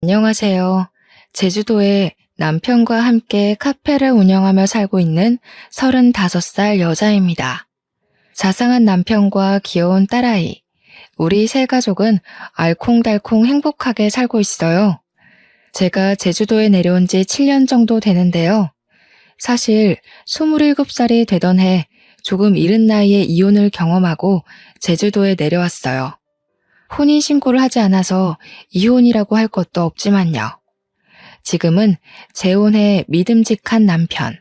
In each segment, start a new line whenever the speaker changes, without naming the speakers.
안녕하세요. 제주도에 남편과 함께 카페를 운영하며 살고 있는 35살 여자입니다. 자상한 남편과 귀여운 딸아이, 우리 세 가족은 알콩달콩 행복하게 살고 있어요. 제가 제주도에 내려온 지 7년 정도 되는데요. 사실 27살이 되던 해 조금 이른 나이에 이혼을 경험하고 제주도에 내려왔어요. 혼인신고를 하지 않아서 이혼이라고 할 것도 없지만요. 지금은 재혼해 믿음직한 남편,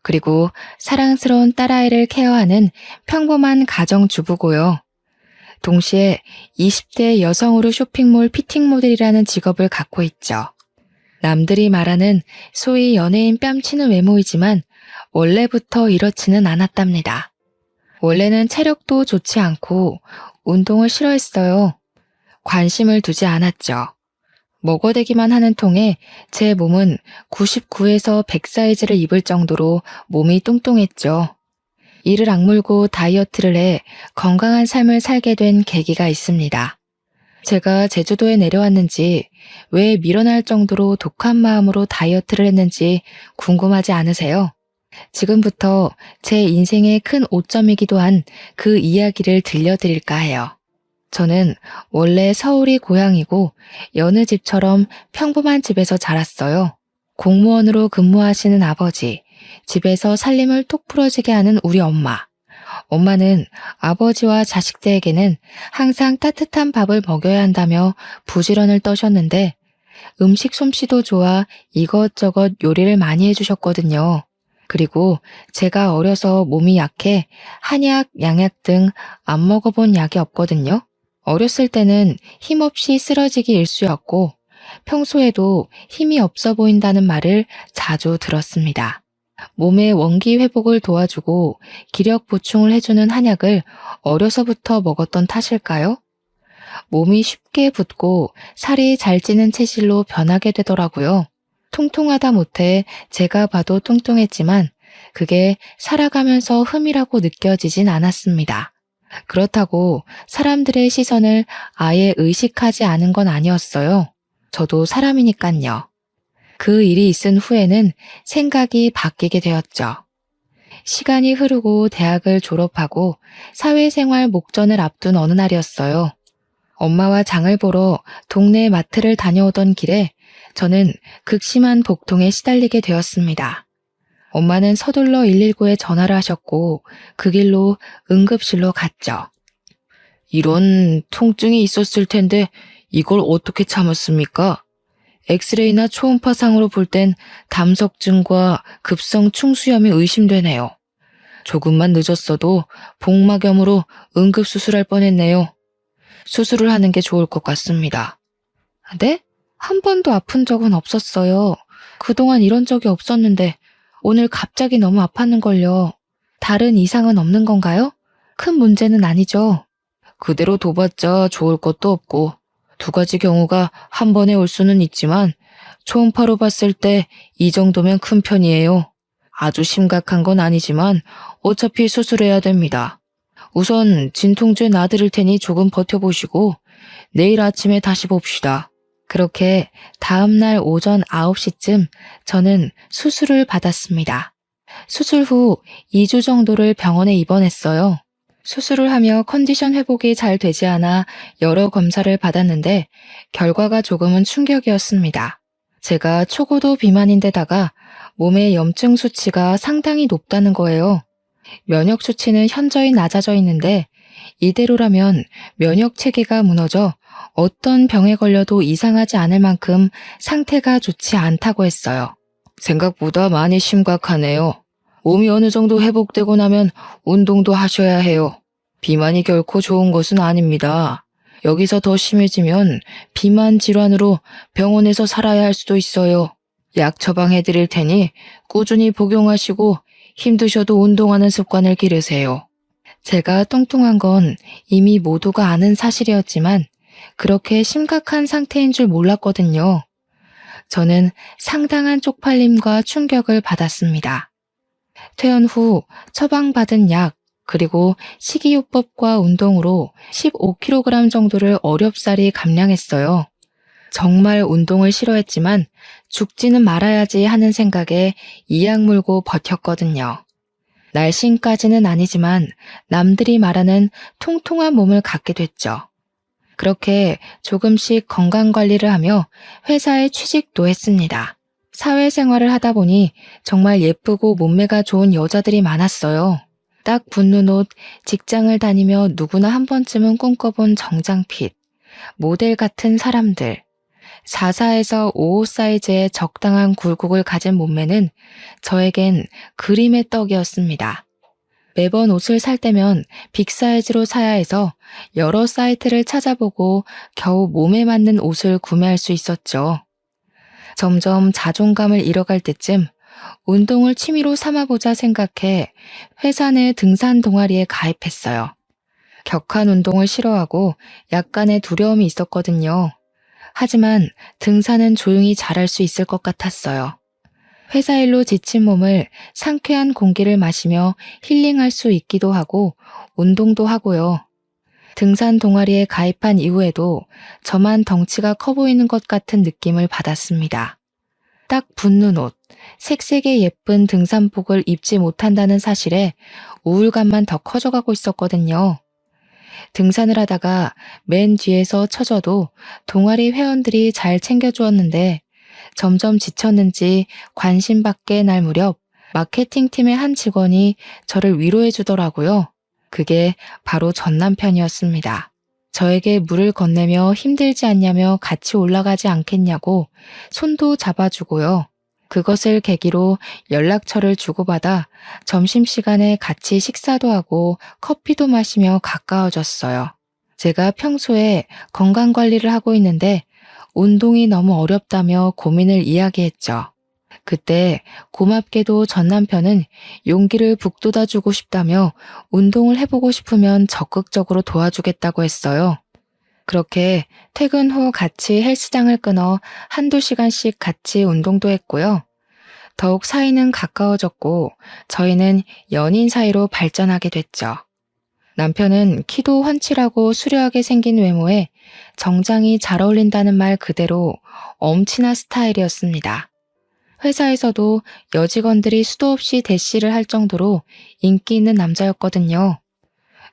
그리고 사랑스러운 딸아이를 케어하는 평범한 가정주부고요. 동시에 20대 여성으로 쇼핑몰 피팅 모델이라는 직업을 갖고 있죠. 남들이 말하는 소위 연예인 뺨치는 외모이지만 원래부터 이렇지는 않았답니다. 원래는 체력도 좋지 않고 운동을 싫어했어요. 관심을 두지 않았죠. 먹어대기만 하는 통에 제 몸은 99에서 100 사이즈를 입을 정도로 몸이 뚱뚱했죠. 이를 악물고 다이어트를 해 건강한 삶을 살게 된 계기가 있습니다. 제가 제주도에 내려왔는지 왜 밀어날 정도로 독한 마음으로 다이어트를 했는지 궁금하지 않으세요? 지금부터 제 인생의 큰 오점이기도 한 그 이야기를 들려드릴까 해요. 저는 원래 서울이 고향이고 여느 집처럼 평범한 집에서 자랐어요. 공무원으로 근무하시는 아버지, 집에서 살림을 톡 풀어지게 하는 우리 엄마. 엄마는 아버지와 자식들에게는 항상 따뜻한 밥을 먹여야 한다며 부지런을 떠셨는데 음식 솜씨도 좋아 이것저것 요리를 많이 해주셨거든요. 그리고 제가 어려서 몸이 약해 한약, 양약 등 안 먹어본 약이 없거든요. 어렸을 때는 힘없이 쓰러지기 일쑤였고 평소에도 힘이 없어 보인다는 말을 자주 들었습니다. 몸의 원기 회복을 도와주고 기력 보충을 해주는 한약을 어려서부터 먹었던 탓일까요? 몸이 쉽게 붓고 살이 잘 찌는 체질로 변하게 되더라고요. 통통하다 못해 제가 봐도 뚱뚱했지만 그게 살아가면서 흠이라고 느껴지진 않았습니다. 그렇다고 사람들의 시선을 아예 의식하지 않은 건 아니었어요. 저도 사람이니깐요. 그 일이 있은 후에는 생각이 바뀌게 되었죠. 시간이 흐르고 대학을 졸업하고 사회생활 목전을 앞둔 어느 날이었어요. 엄마와 장을 보러 동네 마트를 다녀오던 길에 저는 극심한 복통에 시달리게 되었습니다. 엄마는 서둘러 119에 전화를 하셨고 그 길로 응급실로 갔죠. 이런 통증이 있었을 텐데 이걸 어떻게 참았습니까? 엑스레이나 초음파상으로 볼 땐 담석증과 급성 충수염이 의심되네요. 조금만 늦었어도 복막염으로 응급수술할 뻔했네요. 수술을 하는 게 좋을 것 같습니다. 네? 한 번도 아픈 적은 없었어요. 그동안 이런 적이 없었는데 오늘 갑자기 너무 아팠는걸요. 다른 이상은 없는 건가요? 큰 문제는 아니죠. 그대로 둬봤자 좋을 것도 없고 2가지 경우가 한 번에 올 수는 있지만 초음파로 봤을 때 이 정도면 큰 편이에요. 아주 심각한 건 아니지만 어차피 수술해야 됩니다. 우선 진통제 놔드릴 테니 조금 버텨보시고 내일 아침에 다시 봅시다. 그렇게 다음날 오전 9시쯤 저는 수술을 받았습니다. 수술 후 2주 정도를 병원에 입원했어요. 수술을 하며 컨디션 회복이 잘 되지 않아 여러 검사를 받았는데 결과가 조금은 충격이었습니다. 제가 초고도 비만인데다가 몸의 염증 수치가 상당히 높다는 거예요. 면역 수치는 현저히 낮아져 있는데 이대로라면 면역 체계가 무너져 어떤 병에 걸려도 이상하지 않을 만큼 상태가 좋지 않다고 했어요. 생각보다 많이 심각하네요. 몸이 어느 정도 회복되고 나면 운동도 하셔야 해요. 비만이 결코 좋은 것은 아닙니다. 여기서 더 심해지면 비만 질환으로 병원에서 살아야 할 수도 있어요. 약 처방해 드릴 테니 꾸준히 복용하시고 힘드셔도 운동하는 습관을 기르세요. 제가 뚱뚱한 건 이미 모두가 아는 사실이었지만 그렇게 심각한 상태인 줄 몰랐거든요. 저는 상당한 쪽팔림과 충격을 받았습니다. 퇴원 후 처방받은 약, 그리고 식이요법과 운동으로 15kg 정도를 어렵사리 감량했어요. 정말 운동을 싫어했지만 죽지는 말아야지 하는 생각에 이악 물고 버텼거든요. 날씬까지는 아니지만 남들이 말하는 통통한 몸을 갖게 됐죠. 그렇게 조금씩 건강관리를 하며 회사에 취직도 했습니다. 사회생활을 하다 보니 정말 예쁘고 몸매가 좋은 여자들이 많았어요. 딱 붙는 옷, 직장을 다니며 누구나 한 번쯤은 꿈꿔본 정장핏, 모델 같은 사람들, 44에서 55 사이즈의 적당한 굴곡을 가진 몸매는 저에겐 그림의 떡이었습니다. 매번 옷을 살 때면 빅사이즈로 사야 해서 여러 사이트를 찾아보고 겨우 몸에 맞는 옷을 구매할 수 있었죠. 점점 자존감을 잃어갈 때쯤 운동을 취미로 삼아보자 생각해 회사 내 등산 동아리에 가입했어요. 격한 운동을 싫어하고 약간의 두려움이 있었거든요. 하지만 등산은 조용히 잘할 수 있을 것 같았어요. 회사 일로 지친 몸을 상쾌한 공기를 마시며 힐링할 수 있기도 하고 운동도 하고요. 등산 동아리에 가입한 이후에도 저만 덩치가 커 보이는 것 같은 느낌을 받았습니다. 딱 붙는 옷, 색색의 예쁜 등산복을 입지 못한다는 사실에 우울감만 더 커져가고 있었거든요. 등산을 하다가 맨 뒤에서 처져도 동아리 회원들이 잘 챙겨주었는데 점점 지쳤는지 관심받게 날 무렵 마케팅팀의 한 직원이 저를 위로해 주더라고요. 그게 바로 전 남편이었습니다. 저에게 물을 건네며 힘들지 않냐며 같이 올라가지 않겠냐고 손도 잡아주고요. 그것을 계기로 연락처를 주고받아 점심시간에 같이 식사도 하고 커피도 마시며 가까워졌어요. 제가 평소에 건강관리를 하고 있는데 운동이 너무 어렵다며 고민을 이야기했죠. 그때 고맙게도 전 남편은 용기를 북돋아주고 싶다며 운동을 해보고 싶으면 적극적으로 도와주겠다고 했어요. 그렇게 퇴근 후 같이 헬스장을 끊어 한두 시간씩 같이 운동도 했고요. 더욱 사이는 가까워졌고 저희는 연인 사이로 발전하게 됐죠. 남편은 키도 훤칠하고 수려하게 생긴 외모에 정장이 잘 어울린다는 말 그대로 엄친아 스타일이었습니다. 회사에서도 여직원들이 수도 없이 대시를 할 정도로 인기 있는 남자였거든요.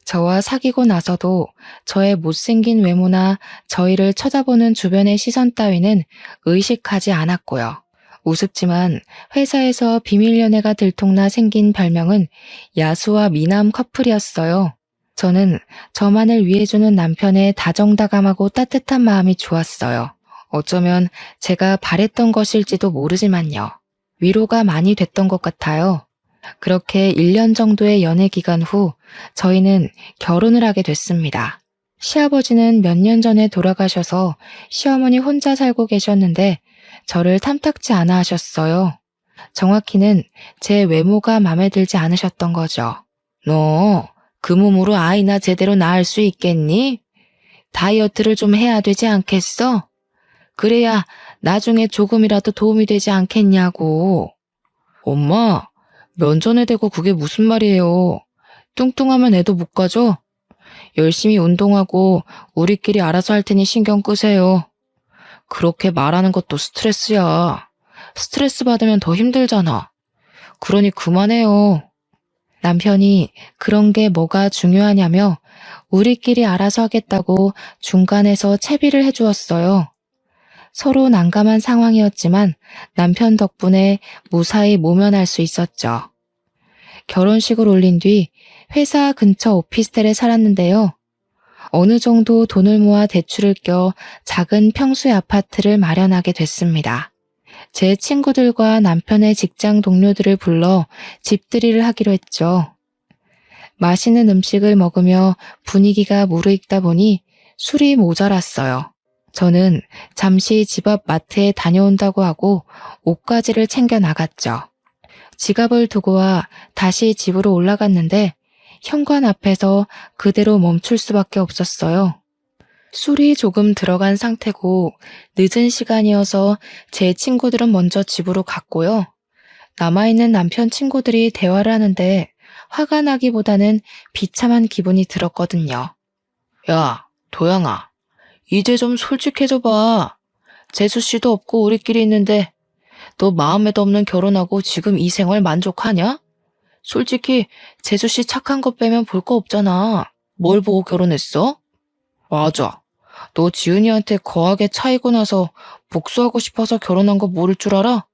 저와 사귀고 나서도 저의 못생긴 외모나 저희를 쳐다보는 주변의 시선 따위는 의식하지 않았고요. 우습지만 회사에서 비밀 연애가 들통나 생긴 별명은 야수와 미남 커플이었어요. 저는 저만을 위해주는 남편의 다정다감하고 따뜻한 마음이 좋았어요. 어쩌면 제가 바랬던 것일지도 모르지만요. 위로가 많이 됐던 것 같아요. 그렇게 1년 정도의 연애 기간 후 저희는 결혼을 하게 됐습니다. 시아버지는 몇 년 전에 돌아가셔서 시어머니 혼자 살고 계셨는데 저를 탐탁지 않아 하셨어요. 정확히는 제 외모가 마음에 들지 않으셨던 거죠. 너 그 몸으로 아이나 제대로 낳을 수 있겠니? 다이어트를 좀 해야 되지 않겠어? 그래야 나중에 조금이라도 도움이 되지 않겠냐고. 엄마, 면전에 대고 그게 무슨 말이에요. 뚱뚱하면 애도 못 가져? 열심히 운동하고 우리끼리 알아서 할 테니 신경 끄세요. 그렇게 말하는 것도 스트레스야. 스트레스 받으면 더 힘들잖아. 그러니 그만해요. 남편이 그런 게 뭐가 중요하냐며 우리끼리 알아서 하겠다고 중간에서 채비를 해주었어요. 서로 난감한 상황이었지만 남편 덕분에 무사히 모면할 수 있었죠. 결혼식을 올린 뒤 회사 근처 오피스텔에 살았는데요. 어느 정도 돈을 모아 대출을 껴 작은 평수의 아파트를 마련하게 됐습니다. 제 친구들과 남편의 직장 동료들을 불러 집들이를 하기로 했죠. 맛있는 음식을 먹으며 분위기가 무르익다 보니 술이 모자랐어요. 저는 잠시 집 앞 마트에 다녀온다고 하고 옷가지를 챙겨 나갔죠. 지갑을 두고 와 다시 집으로 올라갔는데 현관 앞에서 그대로 멈출 수밖에 없었어요. 술이 조금 들어간 상태고 늦은 시간이어서 제 친구들은 먼저 집으로 갔고요. 남아있는 남편 친구들이 대화를 하는데 화가 나기보다는 비참한 기분이 들었거든요. 야, 도영아, 이제 좀 솔직해져 봐. 재수씨도 없고 우리끼리 있는데 너 마음에도 없는 결혼하고 지금 이 생활 만족하냐? 솔직히 재수씨 착한 거 빼면 볼 거 없잖아. 뭘 보고 결혼했어? 맞아. 너 지은이한테 거하게 차이고 나서 복수하고 싶어서 결혼한 거 모를 줄 알아?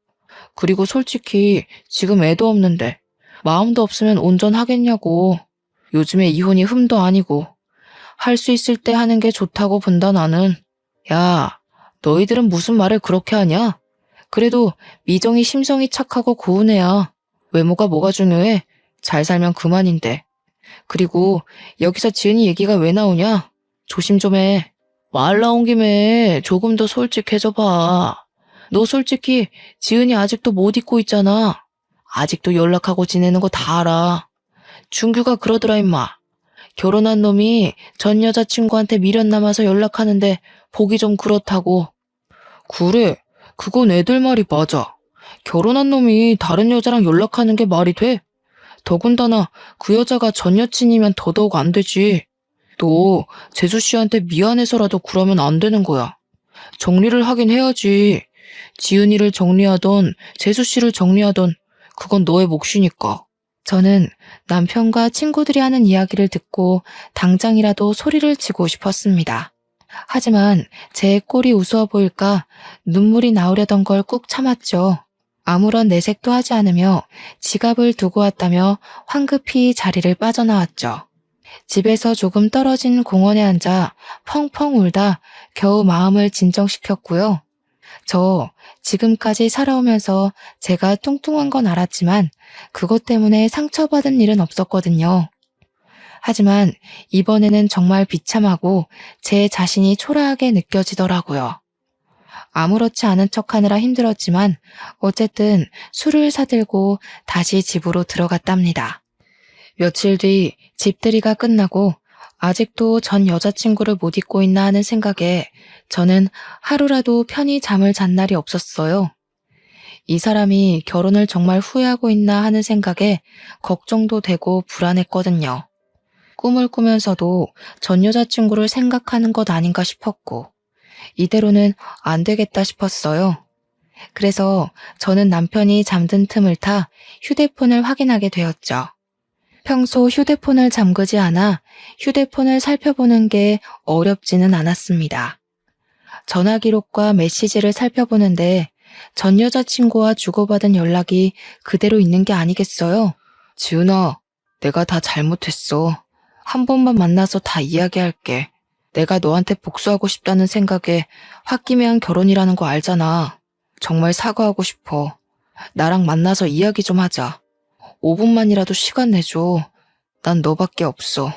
그리고 솔직히 지금 애도 없는데 마음도 없으면 온전하겠냐고. 요즘에 이혼이 흠도 아니고 할 수 있을 때 하는 게 좋다고 본다 나는. 야, 너희들은 무슨 말을 그렇게 하냐? 그래도 미정이 심성이 착하고 고운 애야. 외모가 뭐가 중요해? 잘 살면 그만인데. 그리고 여기서 지은이 얘기가 왜 나오냐? 조심 좀 해. 말 나온 김에 조금 더 솔직해져 봐. 너 솔직히 지은이 아직도 못 잊고 있잖아. 아직도 연락하고 지내는 거 다 알아. 준규가 그러더라 임마. 결혼한 놈이 전 여자친구한테 미련 남아서 연락하는데 보기 좀 그렇다고. 그래, 그건 애들 말이 맞아. 결혼한 놈이 다른 여자랑 연락하는 게 말이 돼? 더군다나 그 여자가 전 여친이면 더더욱 안 되지. 너 재수씨한테 미안해서라도 그러면 안 되는 거야. 정리를 하긴 해야지. 지은이를 정리하던 재수씨를 정리하던 그건 너의 몫이니까. 저는 남편과 친구들이 하는 이야기를 듣고 당장이라도 소리를 치고 싶었습니다. 하지만 제 꼴이 우스워 보일까 눈물이 나오려던 걸 꾹 참았죠. 아무런 내색도 하지 않으며 지갑을 두고 왔다며 황급히 자리를 빠져나왔죠. 집에서 조금 떨어진 공원에 앉아 펑펑 울다 겨우 마음을 진정시켰고요. 저 지금까지 살아오면서 제가 뚱뚱한 건 알았지만 그것 때문에 상처받은 일은 없었거든요. 하지만 이번에는 정말 비참하고 제 자신이 초라하게 느껴지더라고요. 아무렇지 않은 척하느라 힘들었지만 어쨌든 술을 사들고 다시 집으로 들어갔답니다. 며칠 뒤 집들이가 끝나고 아직도 전 여자친구를 못 잊고 있나 하는 생각에 저는 하루라도 편히 잠을 잔 날이 없었어요. 이 사람이 결혼을 정말 후회하고 있나 하는 생각에 걱정도 되고 불안했거든요. 꿈을 꾸면서도 전 여자친구를 생각하는 것 아닌가 싶었고 이대로는 안 되겠다 싶었어요. 그래서 저는 남편이 잠든 틈을 타 휴대폰을 확인하게 되었죠. 평소 휴대폰을 잠그지 않아 휴대폰을 살펴보는 게 어렵지는 않았습니다. 전화 기록과 메시지를 살펴보는데 전 여자친구와 주고받은 연락이 그대로 있는 게 아니겠어요? 지은아, 내가 다 잘못했어. 한 번만 만나서 다 이야기할게. 내가 너한테 복수하고 싶다는 생각에 홧김에한 결혼이라는 거 알잖아. 정말 사과하고 싶어. 나랑 만나서 이야기 좀 하자. 5분만이라도 시간 내줘. 난 너밖에 없어.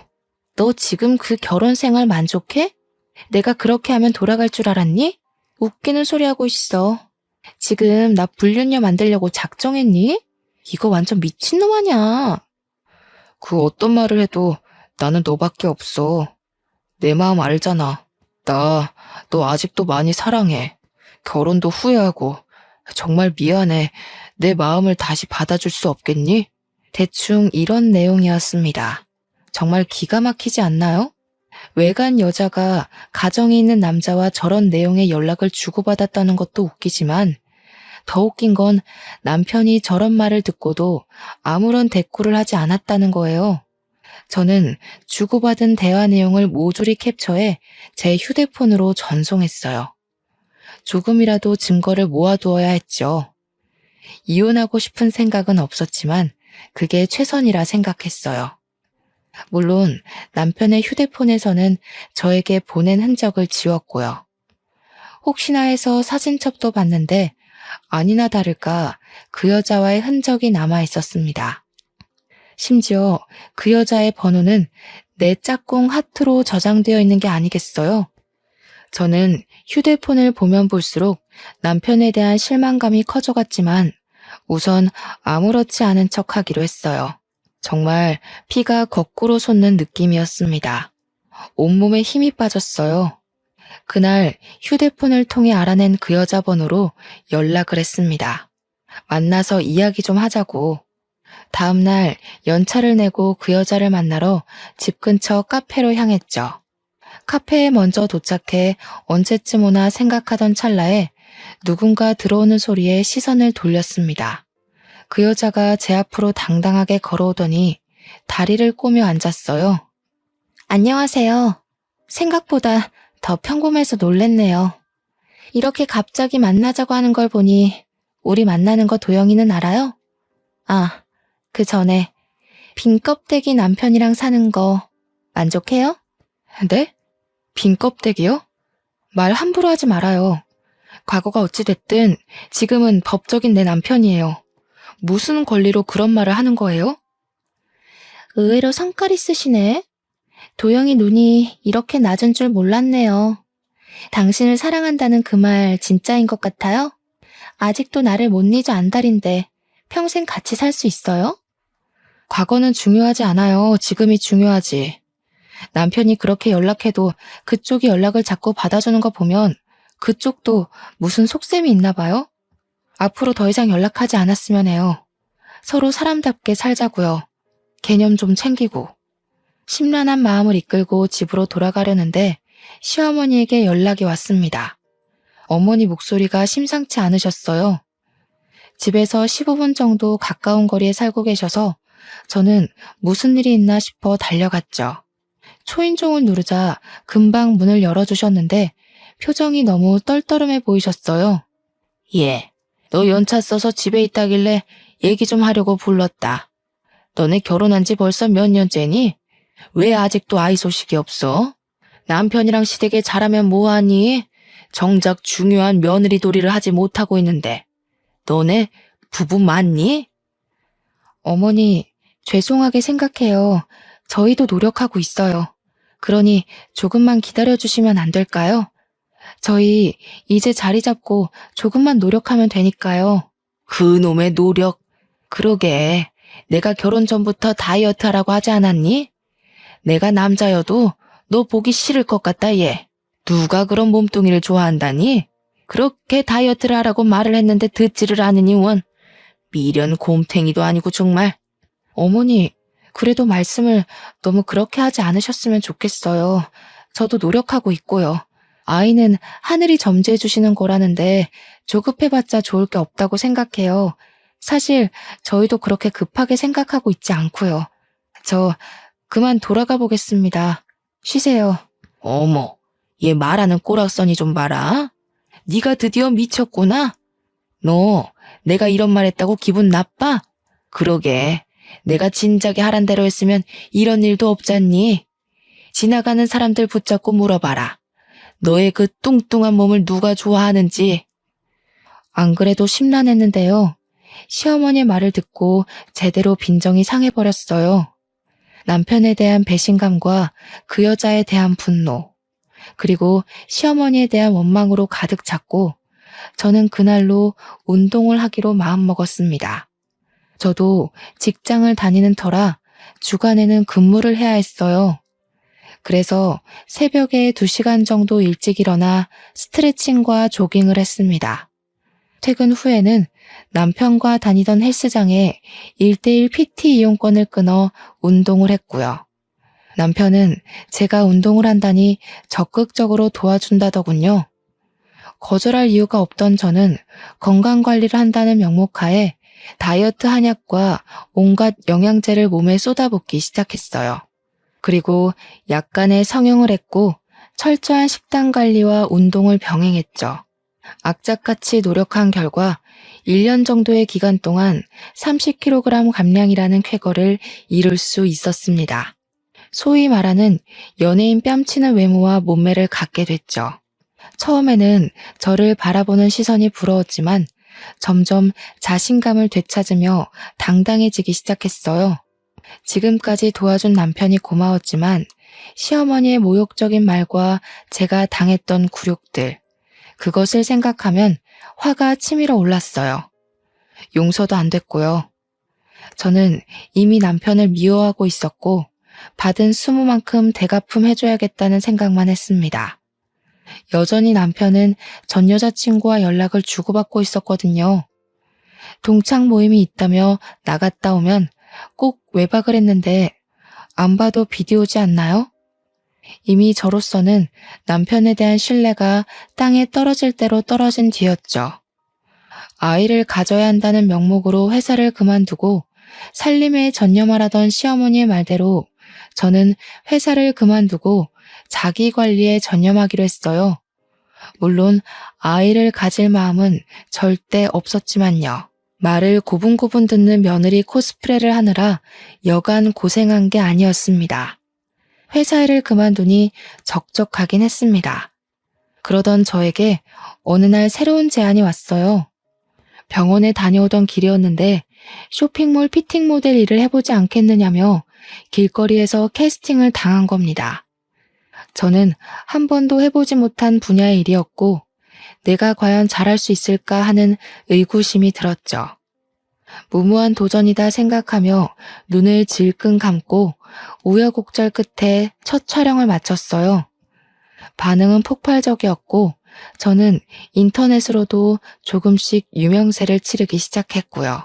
너 지금 그 결혼 생활 만족해? 내가 그렇게 하면 돌아갈 줄 알았니? 웃기는 소리 하고 있어. 지금 나 불륜녀 만들려고 작정했니? 이거 완전 미친놈 아냐. 그 어떤 말을 해도 나는 너밖에 없어. 내 마음 알잖아. 나 너 아직도 많이 사랑해. 결혼도 후회하고. 정말 미안해. 내 마음을 다시 받아줄 수 없겠니? 대충 이런 내용이었습니다. 정말 기가 막히지 않나요? 외간 여자가 가정이 있는 남자와 저런 내용의 연락을 주고받았다는 것도 웃기지만 더 웃긴 건 남편이 저런 말을 듣고도 아무런 대꾸를 하지 않았다는 거예요. 저는 주고받은 대화 내용을 모조리 캡처해 제 휴대폰으로 전송했어요. 조금이라도 증거를 모아두어야 했죠. 이혼하고 싶은 생각은 없었지만 그게 최선이라 생각했어요. 물론 남편의 휴대폰에서는 저에게 보낸 흔적을 지웠고요. 혹시나 해서 사진첩도 봤는데 아니나 다를까 그 여자와의 흔적이 남아 있었습니다. 심지어 그 여자의 번호는 내 짝꿍 하트로 저장되어 있는 게 아니겠어요? 저는 휴대폰을 보면 볼수록 남편에 대한 실망감이 커져갔지만 우선 아무렇지 않은 척하기로 했어요. 정말 피가 거꾸로 솟는 느낌이었습니다. 온몸에 힘이 빠졌어요. 그날 휴대폰을 통해 알아낸 그 여자 번호로 연락을 했습니다. 만나서 이야기 좀 하자고. 다음날 연차를 내고 그 여자를 만나러 집 근처 카페로 향했죠. 카페에 먼저 도착해 언제쯤 오나 생각하던 찰나에 누군가 들어오는 소리에 시선을 돌렸습니다. 그 여자가 제 앞으로 당당하게 걸어오더니 다리를 꼬며 앉았어요. 안녕하세요. 생각보다 더 평범해서 놀랬네요. 이렇게 갑자기 만나자고 하는 걸 보니 우리 만나는 거 도영이는 알아요? 아, 그 전에 빈 껍데기 남편이랑 사는 거 만족해요? 네? 빈 껍데기요? 말 함부로 하지 말아요. 과거가 어찌됐든 지금은 법적인 내 남편이에요. 무슨 권리로 그런 말을 하는 거예요? 의외로 성깔 있으시네. 도영이 눈이 이렇게 낮은 줄 몰랐네요. 당신을 사랑한다는 그 말 진짜인 것 같아요? 아직도 나를 못 잊어 안달인데 평생 같이 살 수 있어요? 과거는 중요하지 않아요. 지금이 중요하지. 남편이 그렇게 연락해도 그쪽이 연락을 자꾸 받아주는 거 보면 그쪽도 무슨 속셈이 있나 봐요? 앞으로 더 이상 연락하지 않았으면 해요. 서로 사람답게 살자고요. 개념 좀 챙기고. 심란한 마음을 이끌고 집으로 돌아가려는데 시어머니에게 연락이 왔습니다. 어머니 목소리가 심상치 않으셨어요. 집에서 15분 정도 가까운 거리에 살고 계셔서 저는 무슨 일이 있나 싶어 달려갔죠. 초인종을 누르자 금방 문을 열어주셨는데 표정이 너무 떨떠름해 보이셨어요. 예, 너 연차 써서 집에 있다길래 얘기 좀 하려고 불렀다. 너네 결혼한 지 벌써 몇 년째니? 왜 아직도 아이 소식이 없어? 남편이랑 시댁에 잘하면 뭐하니? 정작 중요한 며느리 도리를 하지 못하고 있는데. 너네 부부 맞니? 어머니, 죄송하게 생각해요. 저희도 노력하고 있어요. 그러니 조금만 기다려주시면 안 될까요? 저희 이제 자리 잡고 조금만 노력하면 되니까요. 그놈의 노력. 그러게. 내가 결혼 전부터 다이어트 하라고 하지 않았니? 내가 남자여도 너 보기 싫을 것 같다, 얘. 누가 그런 몸뚱이를 좋아한다니? 그렇게 다이어트를 하라고 말을 했는데 듣지를 않으니 원. 미련 곰탱이도 아니고 정말. 어머니, 그래도 말씀을 너무 그렇게 하지 않으셨으면 좋겠어요. 저도 노력하고 있고요. 아이는 하늘이 점지해 주시는 거라는데 조급해봤자 좋을 게 없다고 생각해요. 사실 저희도 그렇게 급하게 생각하고 있지 않고요. 저 그만 돌아가 보겠습니다. 쉬세요. 어머, 얘 말하는 꼬락서니 좀 봐라. 네가 드디어 미쳤구나. 너 내가 이런 말 했다고 기분 나빠? 그러게. 내가 진작에 하란 대로 했으면 이런 일도 없잖니. 지나가는 사람들 붙잡고 물어봐라. 너의 그 뚱뚱한 몸을 누가 좋아하는지. 안 그래도 심란했는데요. 시어머니의 말을 듣고 제대로 빈정이 상해버렸어요. 남편에 대한 배신감과 그 여자에 대한 분노, 그리고 시어머니에 대한 원망으로 가득 찼고 저는 그날로 운동을 하기로 마음먹었습니다. 저도 직장을 다니는 터라 주간에는 근무를 해야 했어요. 그래서 새벽에 2시간 정도 일찍 일어나 스트레칭과 조깅을 했습니다. 퇴근 후에는 남편과 다니던 헬스장에 1:1 PT 이용권을 끊어 운동을 했고요. 남편은 제가 운동을 한다니 적극적으로 도와준다더군요. 거절할 이유가 없던 저는 건강관리를 한다는 명목하에 다이어트 한약과 온갖 영양제를 몸에 쏟아붓기 시작했어요. 그리고 약간의 성형을 했고 철저한 식단 관리와 운동을 병행했죠. 악착같이 노력한 결과 1년 정도의 기간 동안 30kg 감량이라는 쾌거를 이룰 수 있었습니다. 소위 말하는 연예인 뺨치는 외모와 몸매를 갖게 됐죠. 처음에는 저를 바라보는 시선이 부러웠지만 점점 자신감을 되찾으며 당당해지기 시작했어요. 지금까지 도와준 남편이 고마웠지만 시어머니의 모욕적인 말과 제가 당했던 굴욕들, 그것을 생각하면 화가 치밀어 올랐어요. 용서도 안 됐고요. 저는 이미 남편을 미워하고 있었고 받은 수모만큼 대갚음 해줘야겠다는 생각만 했습니다. 여전히 남편은 전 여자친구와 연락을 주고받고 있었거든요. 동창 모임이 있다며 나갔다 오면 꼭 외박을 했는데 안 봐도 비디오지 않나요? 이미 저로서는 남편에 대한 신뢰가 땅에 떨어질 대로 떨어진 뒤였죠. 아이를 가져야 한다는 명목으로 회사를 그만두고 살림에 전념하라던 시어머니의 말대로 저는 회사를 그만두고 자기 관리에 전념하기로 했어요. 물론 아이를 가질 마음은 절대 없었지만요. 말을 고분고분 듣는 며느리 코스프레를 하느라 여간 고생한 게 아니었습니다. 회사 일을 그만두니 적적하긴 했습니다. 그러던 저에게 어느 날 새로운 제안이 왔어요. 병원에 다녀오던 길이었는데 쇼핑몰 피팅 모델 일을 해보지 않겠느냐며 길거리에서 캐스팅을 당한 겁니다. 저는 한 번도 해보지 못한 분야의 일이었고 내가 과연 잘할 수 있을까 하는 의구심이 들었죠. 무모한 도전이다 생각하며 눈을 질끈 감고 우여곡절 끝에 첫 촬영을 마쳤어요. 반응은 폭발적이었고 저는 인터넷으로도 조금씩 유명세를 치르기 시작했고요.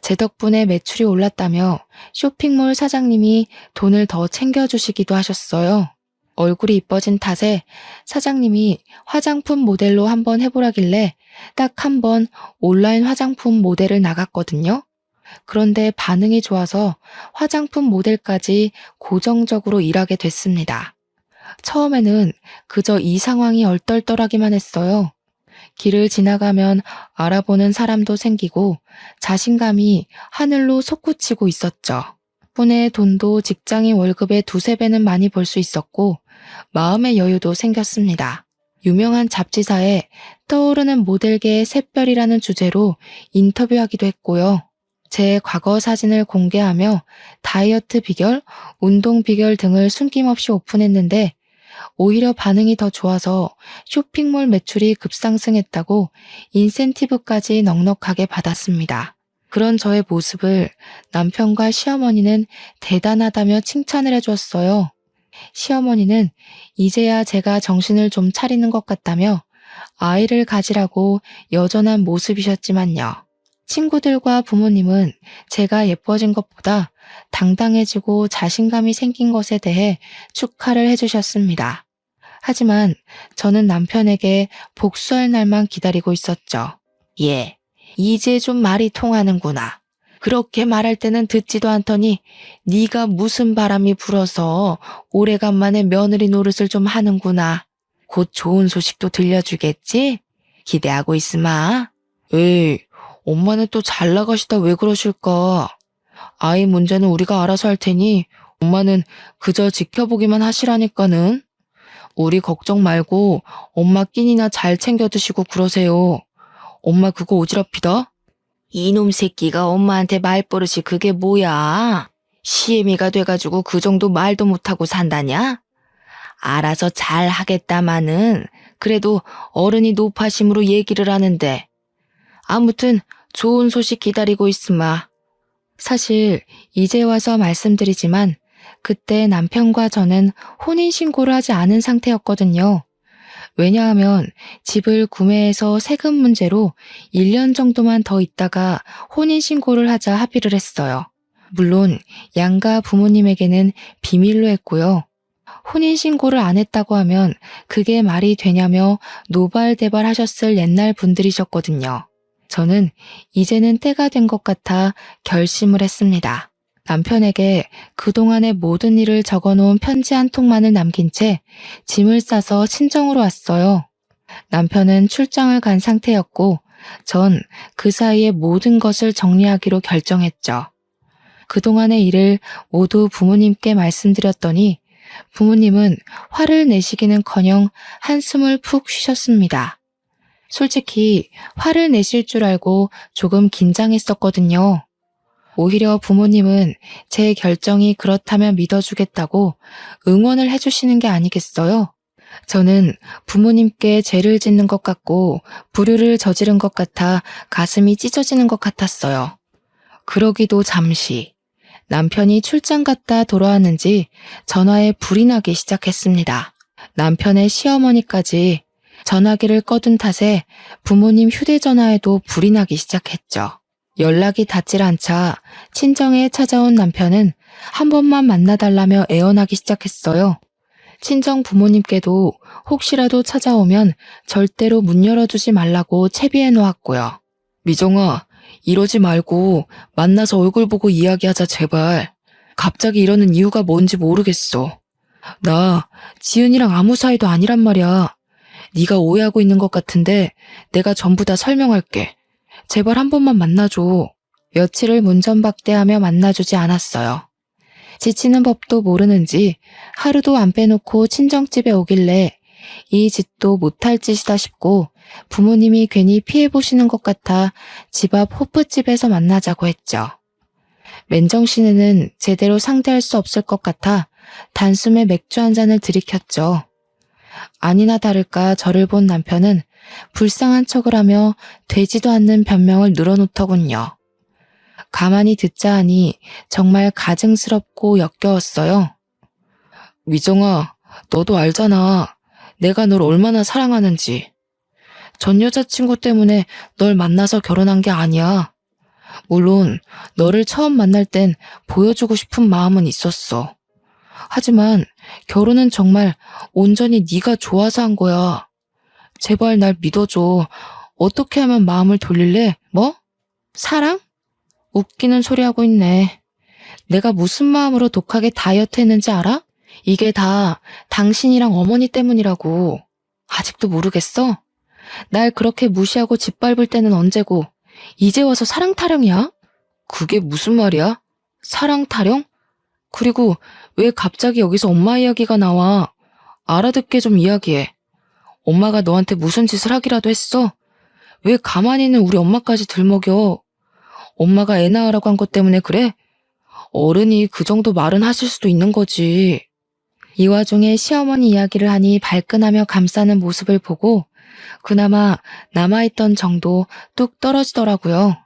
제 덕분에 매출이 올랐다며 쇼핑몰 사장님이 돈을 더 챙겨주시기도 하셨어요. 얼굴이 이뻐진 탓에 사장님이 화장품 모델로 한번 해보라길래 딱 한 번 온라인 화장품 모델을 나갔거든요. 그런데 반응이 좋아서 화장품 모델까지 고정적으로 일하게 됐습니다. 처음에는 그저 이 상황이 얼떨떨하기만 했어요. 길을 지나가면 알아보는 사람도 생기고 자신감이 하늘로 솟구치고 있었죠. 덕분에 돈도 직장인 월급의 두세 배는 많이 벌 수 있었고 마음의 여유도 생겼습니다. 유명한 잡지사에 떠오르는 모델계의 샛별이라는 주제로 인터뷰하기도 했고요. 제 과거 사진을 공개하며 다이어트 비결, 운동 비결 등을 숨김없이 오픈했는데 오히려 반응이 더 좋아서 쇼핑몰 매출이 급상승했다고 인센티브까지 넉넉하게 받았습니다. 그런 저의 모습을 남편과 시어머니는 대단하다며 칭찬을 해주었어요. 시어머니는 이제야 제가 정신을 좀 차리는 것 같다며 아이를 가지라고 여전한 모습이셨지만요. 친구들과 부모님은 제가 예뻐진 것보다 당당해지고 자신감이 생긴 것에 대해 축하를 해주셨습니다. 하지만 저는 남편에게 복수할 날만 기다리고 있었죠. 예, 이제 좀 말이 통하는구나. 그렇게 말할 때는 듣지도 않더니 네가 무슨 바람이 불어서 오래간만에 며느리 노릇을 좀 하는구나. 곧 좋은 소식도 들려주겠지? 기대하고 있으마. 에이, 엄마는 또 잘 나가시다 왜 그러실까? 아이 문제는 우리가 알아서 할 테니 엄마는 그저 지켜보기만 하시라니까는. 우리 걱정 말고 엄마 끼니나 잘 챙겨 드시고 그러세요. 엄마 그거 오지랖이다. 이놈 새끼가 엄마한테 말버릇이 그게 뭐야? 시애미가 돼가지고 그 정도 말도 못하고 산다냐? 알아서 잘 하겠다마는 그래도 어른이 노파심으로 얘기를 하는데. 아무튼 좋은 소식 기다리고 있으마. 사실 이제 와서 말씀드리지만 그때 남편과 저는 혼인신고를 하지 않은 상태였거든요. 왜냐하면 집을 구매해서 세금 문제로 1년 정도만 더 있다가 혼인신고를 하자 합의를 했어요. 물론 양가 부모님에게는 비밀로 했고요. 혼인신고를 안 했다고 하면 그게 말이 되냐며 노발대발 하셨을 옛날 분들이셨거든요. 저는 이제는 때가 된 것 같아 결심을 했습니다. 남편에게 그동안의 모든 일을 적어놓은 편지 한 통만을 남긴 채 짐을 싸서 친정으로 왔어요. 남편은 출장을 간 상태였고 전 그 사이에 모든 것을 정리하기로 결정했죠. 그동안의 일을 모두 부모님께 말씀드렸더니 부모님은 화를 내시기는커녕 한숨을 푹 쉬셨습니다. 솔직히 화를 내실 줄 알고 조금 긴장했었거든요. 오히려 부모님은 제 결정이 그렇다면 믿어주겠다고 응원을 해주시는 게 아니겠어요? 저는 부모님께 죄를 짓는 것 같고 불효를 저지른 것 같아 가슴이 찢어지는 것 같았어요. 그러기도 잠시 남편이 출장 갔다 돌아왔는지 전화에 불이 나기 시작했습니다. 남편의 시어머니까지 전화기를 꺼둔 탓에 부모님 휴대전화에도 불이 나기 시작했죠. 연락이 닿질 않자 친정에 찾아온 남편은 한 번만 만나달라며 애원하기 시작했어요. 친정 부모님께도 혹시라도 찾아오면 절대로 문 열어주지 말라고 채비해 놓았고요. 미정아, 이러지 말고 만나서 얼굴 보고 이야기하자 제발. 갑자기 이러는 이유가 뭔지 모르겠어. 나 지은이랑 아무 사이도 아니란 말이야. 네가 오해하고 있는 것 같은데 내가 전부 다 설명할게. 제발 한 번만 만나줘. 며칠을 문전박대하며 만나주지 않았어요. 지치는 법도 모르는지 하루도 안 빼놓고 친정집에 오길래 이 짓도 못할 짓이다 싶고 부모님이 괜히 피해보시는 것 같아 집 앞 호프집에서 만나자고 했죠. 맨정신에는 제대로 상대할 수 없을 것 같아 단숨에 맥주 한 잔을 들이켰죠. 아니나 다를까 저를 본 남편은 불쌍한 척을 하며 되지도 않는 변명을 늘어놓더군요. 가만히 듣자 하니 정말 가증스럽고 역겨웠어요. 미정아, 너도 알잖아. 내가 널 얼마나 사랑하는지. 전 여자친구 때문에 널 만나서 결혼한 게 아니야. 물론 너를 처음 만날 땐 보여주고 싶은 마음은 있었어. 하지만 결혼은 정말 온전히 네가 좋아서 한 거야. 제발 날 믿어줘. 어떻게 하면 마음을 돌릴래? 뭐? 사랑? 웃기는 소리 하고 있네. 내가 무슨 마음으로 독하게 다이어트 했는지 알아? 이게 다 당신이랑 어머니 때문이라고. 아직도 모르겠어? 날 그렇게 무시하고 짓밟을 때는 언제고 이제 와서 사랑 타령이야? 그게 무슨 말이야? 사랑 타령? 그리고 왜 갑자기 여기서 엄마 이야기가 나와? 알아듣게 좀 이야기해. 엄마가 너한테 무슨 짓을 하기라도 했어? 왜 가만히 있는 우리 엄마까지 들먹여? 엄마가 애 낳으라고 한 것 때문에 그래? 어른이 그 정도 말은 하실 수도 있는 거지. 이 와중에 시어머니 이야기를 하니 발끈하며 감싸는 모습을 보고 그나마 남아있던 정도 뚝 떨어지더라고요.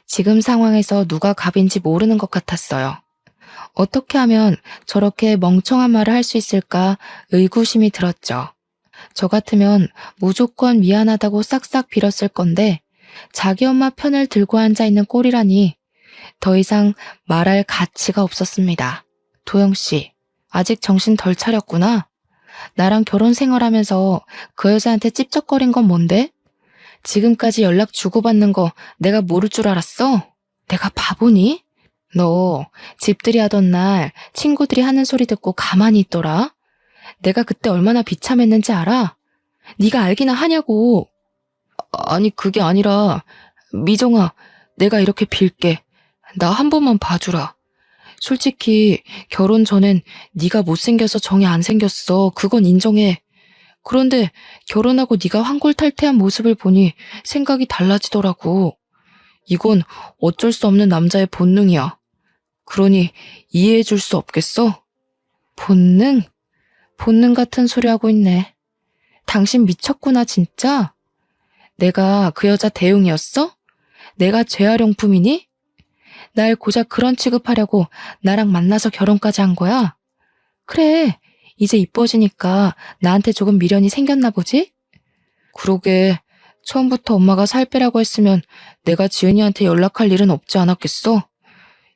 지금 상황에서 누가 갑인지 모르는 것 같았어요. 어떻게 하면 저렇게 멍청한 말을 할 수 있을까 의구심이 들었죠. 저 같으면 무조건 미안하다고 싹싹 빌었을 건데 자기 엄마 편을 들고 앉아있는 꼴이라니 더 이상 말할 가치가 없었습니다. 도영씨, 아직 정신 덜 차렸구나. 나랑 결혼 생활하면서 그 여자한테 찝쩍거린 건 뭔데? 지금까지 연락 주고받는 거 내가 모를 줄 알았어? 내가 바보니? 너 집들이 하던 날 친구들이 하는 소리 듣고 가만히 있더라? 내가 그때 얼마나 비참했는지 알아? 네가 알기나 하냐고. 아니 그게 아니라 미정아, 내가 이렇게 빌게. 나 한 번만 봐주라. 솔직히 결혼 전엔 네가 못생겨서 정이 안 생겼어. 그건 인정해. 그런데 결혼하고 네가 환골탈태한 모습을 보니 생각이 달라지더라고. 이건 어쩔 수 없는 남자의 본능이야. 그러니 이해해 줄 수 없겠어? 본능? 본능 같은 소리 하고 있네. 당신 미쳤구나 진짜? 내가 그 여자 대용이었어? 내가 재활용품이니? 날 고작 그런 취급하려고 나랑 만나서 결혼까지 한 거야? 그래, 이제 이뻐지니까 나한테 조금 미련이 생겼나 보지? 그러게, 처음부터 엄마가 살 빼라고 했으면 내가 지은이한테 연락할 일은 없지 않았겠어?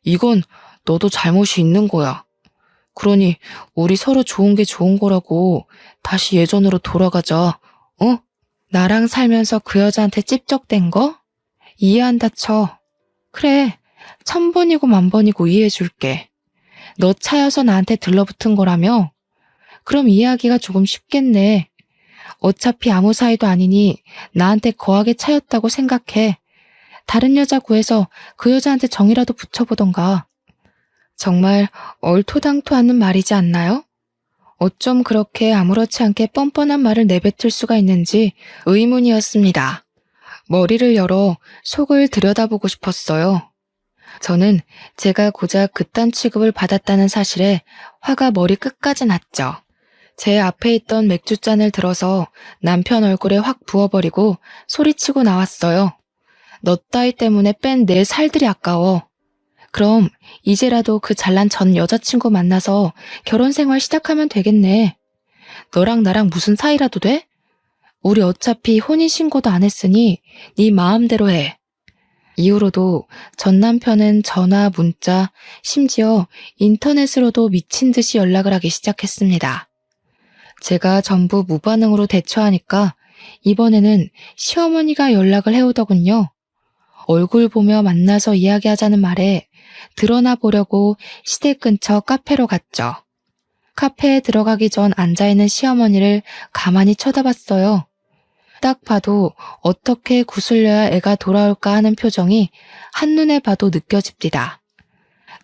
이건 너도 잘못이 있는 거야. 그러니 우리 서로 좋은 게 좋은 거라고 다시 예전으로 돌아가자, 어? 나랑 살면서 그 여자한테 찝쩍댄 거? 이해한다 쳐. 그래, 1000번이고 10,000번이고 이해해줄게. 너 차여서 나한테 들러붙은 거라며? 그럼 이해하기가 조금 쉽겠네. 어차피 아무 사이도 아니니 나한테 거하게 차였다고 생각해. 다른 여자 구해서 그 여자한테 정이라도 붙여보던가. 정말 얼토당토 않는 말이지 않나요? 어쩜 그렇게 아무렇지 않게 뻔뻔한 말을 내뱉을 수가 있는지 의문이었습니다. 머리를 열어 속을 들여다보고 싶었어요. 저는 제가 고작 그딴 취급을 받았다는 사실에 화가 머리 끝까지 났죠. 제 앞에 있던 맥주잔을 들어서 남편 얼굴에 확 부어버리고 소리치고 나왔어요. 너 따위 때문에 뺀 내 살들이 아까워. 그럼 이제라도 그 잘난 전 여자친구 만나서 결혼 생활 시작하면 되겠네. 너랑 나랑 무슨 사이라도 돼? 우리 어차피 혼인신고도 안 했으니 네 마음대로 해. 이후로도 전 남편은 전화, 문자, 심지어 인터넷으로도 미친 듯이 연락을 하기 시작했습니다. 제가 전부 무반응으로 대처하니까 이번에는 시어머니가 연락을 해오더군요. 얼굴 보며 만나서 이야기하자는 말에 드러나 보려고 시댁 근처 카페로 갔죠. 카페에 들어가기 전 앉아있는 시어머니를 가만히 쳐다봤어요. 딱 봐도 어떻게 구슬려야 애가 돌아올까 하는 표정이 한눈에 봐도 느껴집니다.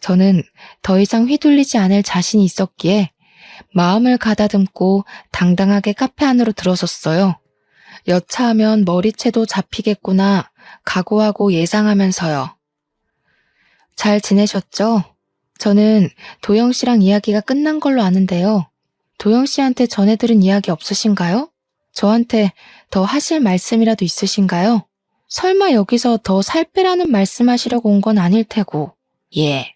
저는 더 이상 휘둘리지 않을 자신이 있었기에 마음을 가다듬고 당당하게 카페 안으로 들어섰어요. 여차하면 머리채도 잡히겠구나 각오하고 예상하면서요. 잘 지내셨죠? 저는 도영 씨랑 이야기가 끝난 걸로 아는데요. 도영 씨한테 전해들은 이야기 없으신가요? 저한테 더 하실 말씀이라도 있으신가요? 설마 여기서 더 살 빼라는 말씀하시려고 온 건 아닐 테고. 예.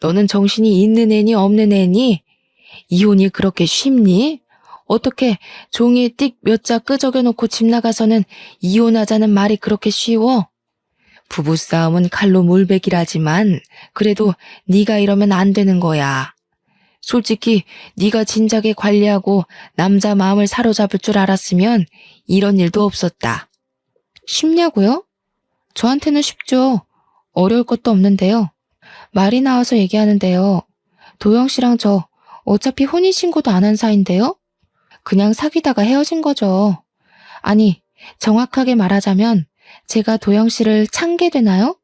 너는 정신이 있는 애니 없는 애니? 이혼이 그렇게 쉽니? 어떻게 종이에 띡 몇 자 끄적여 놓고 집 나가서는 이혼하자는 말이 그렇게 쉬워? 부부싸움은 칼로 물베기라지만 그래도 네가 이러면 안 되는 거야. 솔직히 네가 진작에 관리하고 남자 마음을 사로잡을 줄 알았으면 이런 일도 없었다. 쉽냐고요? 저한테는 쉽죠. 어려울 것도 없는데요. 말이 나와서 얘기하는데요. 도영 씨랑 저 어차피 혼인신고도 안 한 사이인데요. 그냥 사귀다가 헤어진 거죠. 아니, 정확하게 말하자면 제가 도영 씨를 찬게 되나요?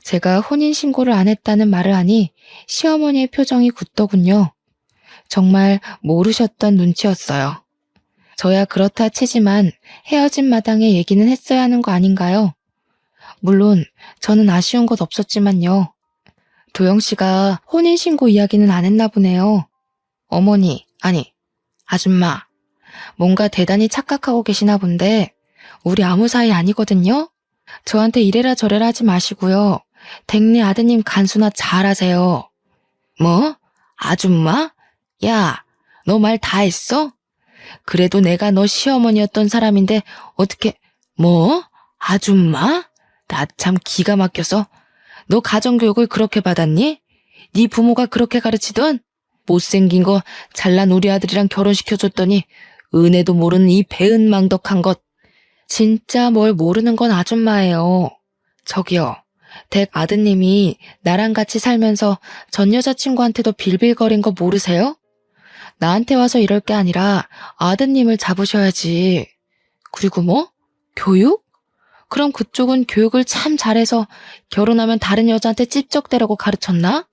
제가 혼인신고를 안 했다는 말을 하니 시어머니의 표정이 굳더군요. 정말 모르셨던 눈치였어요. 저야 그렇다 치지만 헤어진 마당에 얘기는 했어야 하는 거 아닌가요? 물론 저는 아쉬운 것 없었지만요. 도영 씨가 혼인신고 이야기는 안 했나 보네요. 어머니, 아니, 아줌마, 뭔가 대단히 착각하고 계시나 본데 우리 아무 사이 아니거든요? 저한테 이래라 저래라 하지 마시고요. 댁내 아드님 간수나 잘하세요. 뭐? 아줌마? 야, 너 말 다 했어? 그래도 내가 너 시어머니였던 사람인데 어떻게... 뭐? 아줌마? 나 참 기가 막혀서. 너 가정교육을 그렇게 받았니? 네 부모가 그렇게 가르치던? 못생긴 거 잘난 우리 아들이랑 결혼시켜줬더니 은혜도 모르는 이 배은망덕한 것. 진짜 뭘 모르는 건 아줌마예요. 저기요, 댁 아드님이 나랑 같이 살면서 전 여자친구한테도 빌빌거린 거 모르세요? 나한테 와서 이럴 게 아니라 아드님을 잡으셔야지. 그리고 뭐? 교육? 그럼 그쪽은 교육을 참 잘해서 결혼하면 다른 여자한테 찝쩍대라고 가르쳤나?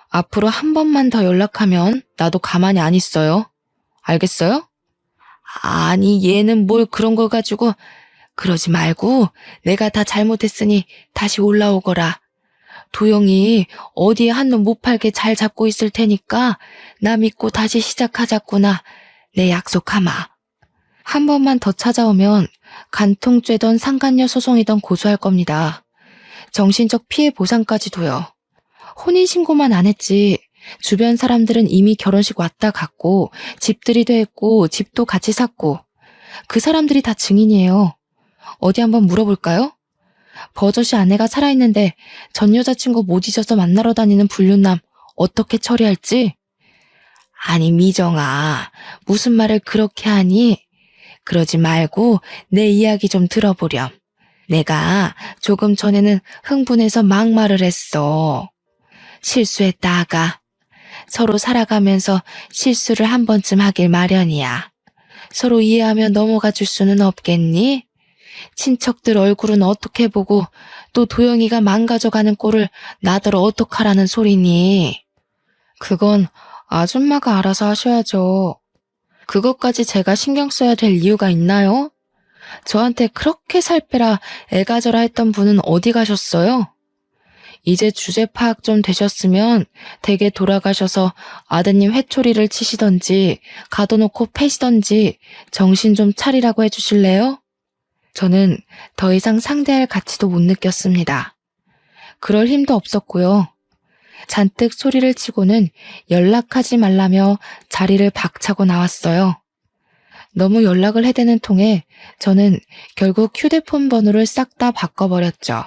앞으로 한 번만 더 연락하면 나도 가만히 안 있어요. 알겠어요? 아니, 얘는 뭘 그런 걸 가지고. 그러지 말고 내가 다 잘못했으니 다시 올라오거라. 도영이 어디에 한눈 못 팔게 잘 잡고 있을 테니까 나 믿고 다시 시작하자꾸나. 내 약속하마. 한 번만 더 찾아오면 간통죄던 상간녀 소송이던 고소할 겁니다. 정신적 피해 보상까지도요. 혼인신고만 안 했지. 주변 사람들은 이미 결혼식 왔다 갔고 집들이도 했고 집도 같이 샀고 그 사람들이 다 증인이에요. 어디 한번 물어볼까요? 버젓이 아내가 살아있는데 전 여자친구 못 잊어서 만나러 다니는 불륜남 어떻게 처리할지? 아니 미정아, 무슨 말을 그렇게 하니? 그러지 말고 내 이야기 좀 들어보렴. 내가 조금 전에는 흥분해서 막말을 했어. 실수했다가 서로 살아가면서 실수를 한 번쯤 하길 마련이야. 서로 이해하며 넘어가 줄 수는 없겠니? 친척들 얼굴은 어떻게 보고 또 도영이가 망가져가는 꼴을 나더러 어떡하라는 소리니? 그건 아줌마가 알아서 하셔야죠. 그것까지 제가 신경 써야 될 이유가 있나요? 저한테 그렇게 살 빼라 애가져라 했던 분은 어디 가셨어요? 이제 주제 파악 좀 되셨으면 댁에 돌아가셔서 아드님 회초리를 치시던지 가둬놓고 패시던지 정신 좀 차리라고 해주실래요? 저는 더 이상 상대할 가치도 못 느꼈습니다. 그럴 힘도 없었고요. 잔뜩 소리를 치고는 연락하지 말라며 자리를 박차고 나왔어요. 너무 연락을 해대는 통에 저는 결국 휴대폰 번호를 싹 다 바꿔버렸죠.